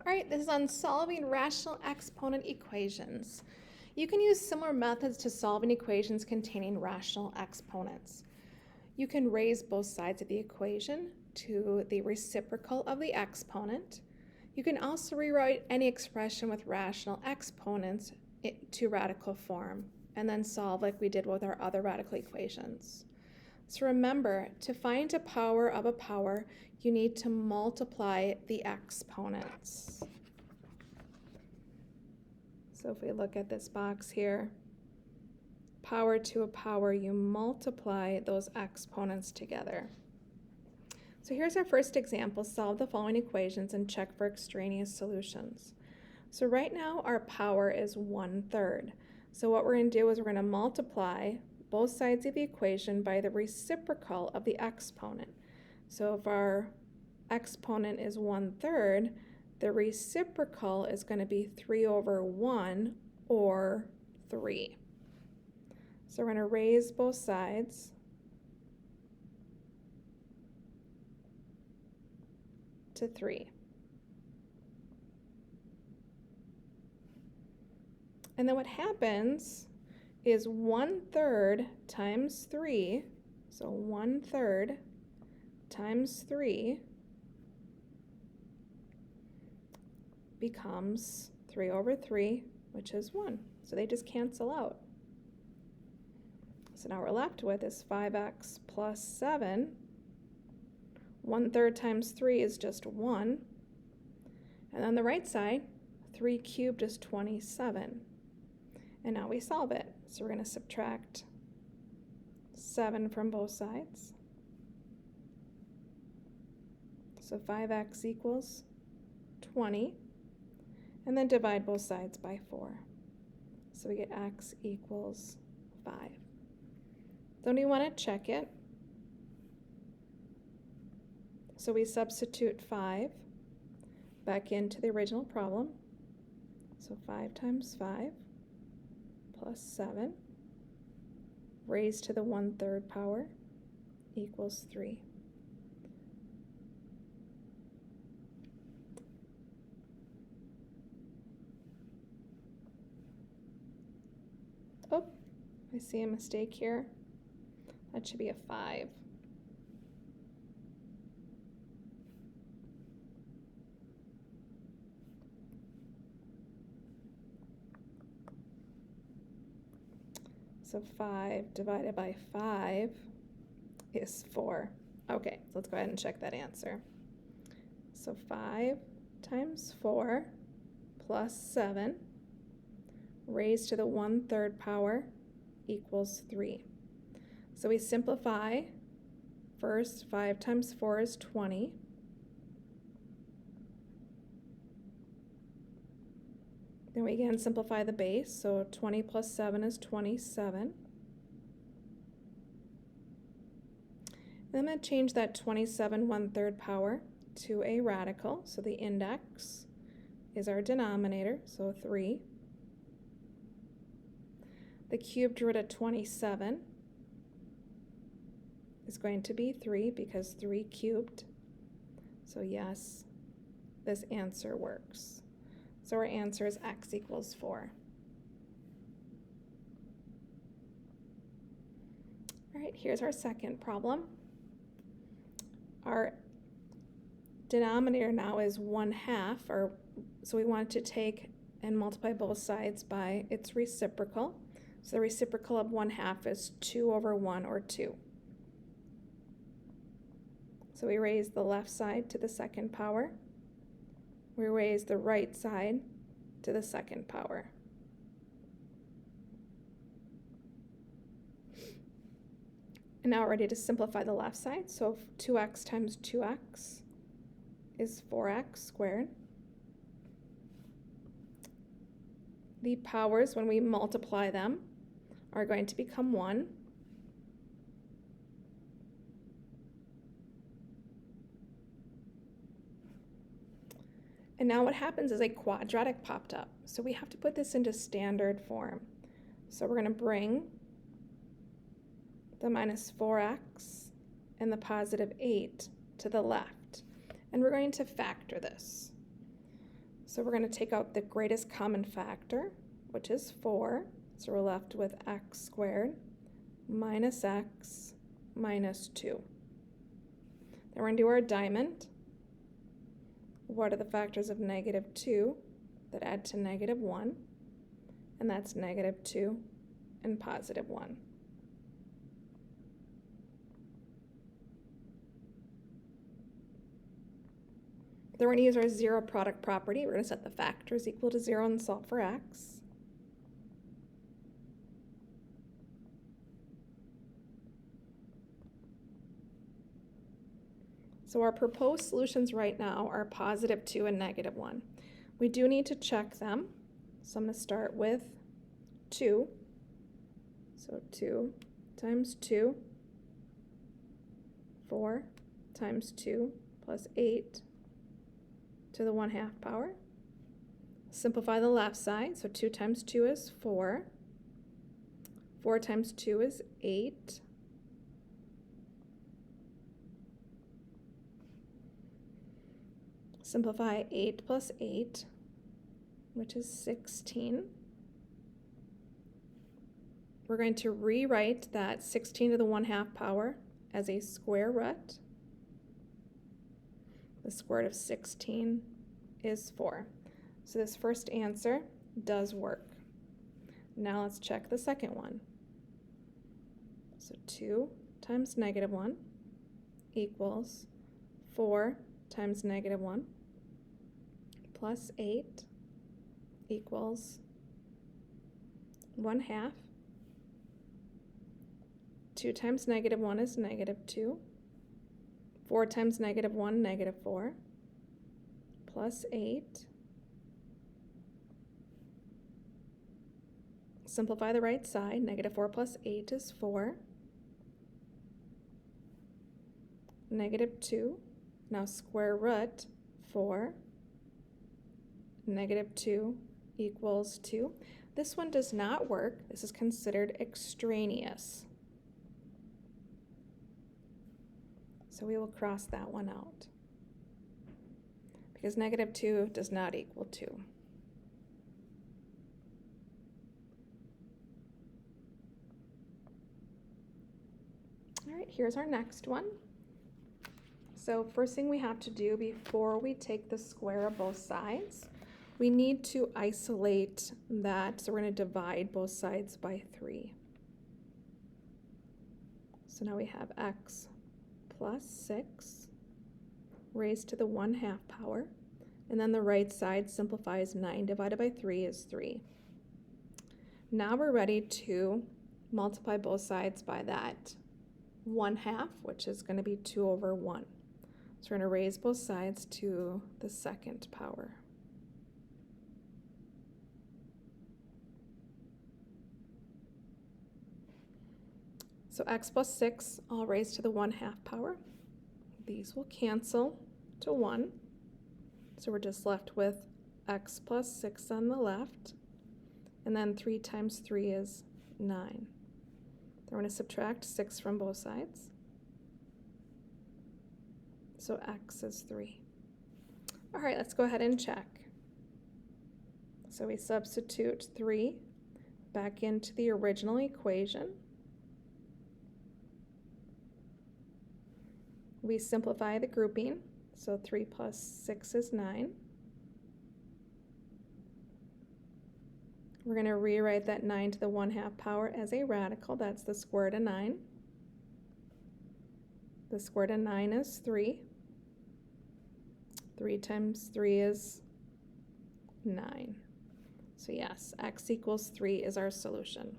All right, this is on solving rational exponent equations. You can use similar methods to solving equations containing rational exponents. You can raise both sides of the equation to the reciprocal of the exponent. You can also rewrite any expression with rational exponents to radical form and then solve like we did with our other radical equations. So remember, to find a power of a power, you need to multiply the exponents. So if we look at this box here, power to a power, you multiply those exponents together. So here's our first example. Solve the following equations and check for extraneous solutions. So right now our power is 1/3. So what we're going to do is we're going to multiply both sides of the equation by the reciprocal of the exponent. So if our exponent is 1/3, the reciprocal is going to be 3/1 or 3. So we're going to raise both sides to 3. And then what happens is 1/3 times 3, so 1/3 times 3 becomes 3/3, which is 1. So they just cancel out. So now we're left with is 5x plus 7. 1/3 times 3 is just 1. And on the right side, 3 cubed is 27. And now we solve it. So we're going to subtract 7 from both sides. So 5x equals 20. And then divide both sides by 4. So we get x equals 5. Then we want to check it. So we substitute 5 back into the original problem. So 5 times 5 plus 7 raised to the 1/3 power equals 3. Oh, I see a mistake here. That should be a 5. So 5 divided by 5 is 4. Okay, so let's go ahead and check that answer. So 5 times 4 plus 7 raised to the 1/3 power equals 3. So we simplify. First, 5 times 4 is 20. Then we again simplify the base, so 20 plus 7 is 27. Then I'm going to change that 27 1/3 power to a radical, so the index is our denominator, so 3. The cubed root of 27 is going to be 3 because 3 cubed. So yes, this answer works. So our answer is x equals 4. All right, here's our second problem. Our denominator now is 1/2, so we want to take and multiply both sides by its reciprocal. So the reciprocal of 1/2 is 2/1 or 2. So we raise the left side to the second power. We raise the right side to the second power. And now we're ready to simplify the left side. So 2x times 2x is 4x squared. The powers, when we multiply them, are going to become 1. And now what happens is a quadratic popped up. So we have to put this into standard form. So we're going to bring the minus 4x and the positive 8 to the left. And we're going to factor this. So we're going to take out the greatest common factor, which is 4. So we're left with x squared minus x minus 2. Then we're going to do our diamond. What are the factors of negative 2 that add to negative 1? And that's negative 2 and positive 1. Then we're going to use our zero product property. We're going to set the factors equal to 0 and solve for x. So our proposed solutions right now are positive 2 and negative 1. We do need to check them. So I'm going to start with 2. So 2 times 2, 4 times 2 plus 8 to the 1/2 power. Simplify the left side. So 2 times 2 is 4. 4 times 2 is 8. Simplify 8 plus 8, which is 16. We're going to rewrite that 16 to the 1/2 power as a square root. The square root of 16 is 4. So this first answer does work. Now let's check the second one. So 2 times negative 1 equals 4 times negative 1 plus 8 equals 1/2. 2 times negative 1 is negative 2. 4 times negative 1, negative 4, plus 8. Simplify the right side. Negative 4 plus 8 is 4. Negative 2. Now square root 4. Negative 2 equals 2. This one does not work. This is considered extraneous. So we will cross that one out because negative 2 does not equal 2. All right, here's our next one. So first thing we have to do before we take the square of both sides, we need to isolate that. So we're going to divide both sides by 3. So now we have x plus 6 raised to the 1/2 power, and then the right side simplifies. 9 divided by 3 is 3. Now we're ready to multiply both sides by that 1/2, which is going to be 2 over 1. So we're going to raise both sides to the 2nd power. So x plus 6 all raised to the 1/2 power. These will cancel to 1. So we're just left with x plus 6 on the left. And then 3 times 3 is 9. Then we're going to subtract 6 from both sides. So x is 3. All right, let's go ahead and check. So we substitute 3 back into the original equation. We simplify the grouping, so 3 plus 6 is 9. We're going to rewrite that 9 to the 1/2 power as a radical. That's the square root of 9. The square root of 9 is 3. 3 times 3 is 9. So yes, x equals 3 is our solution.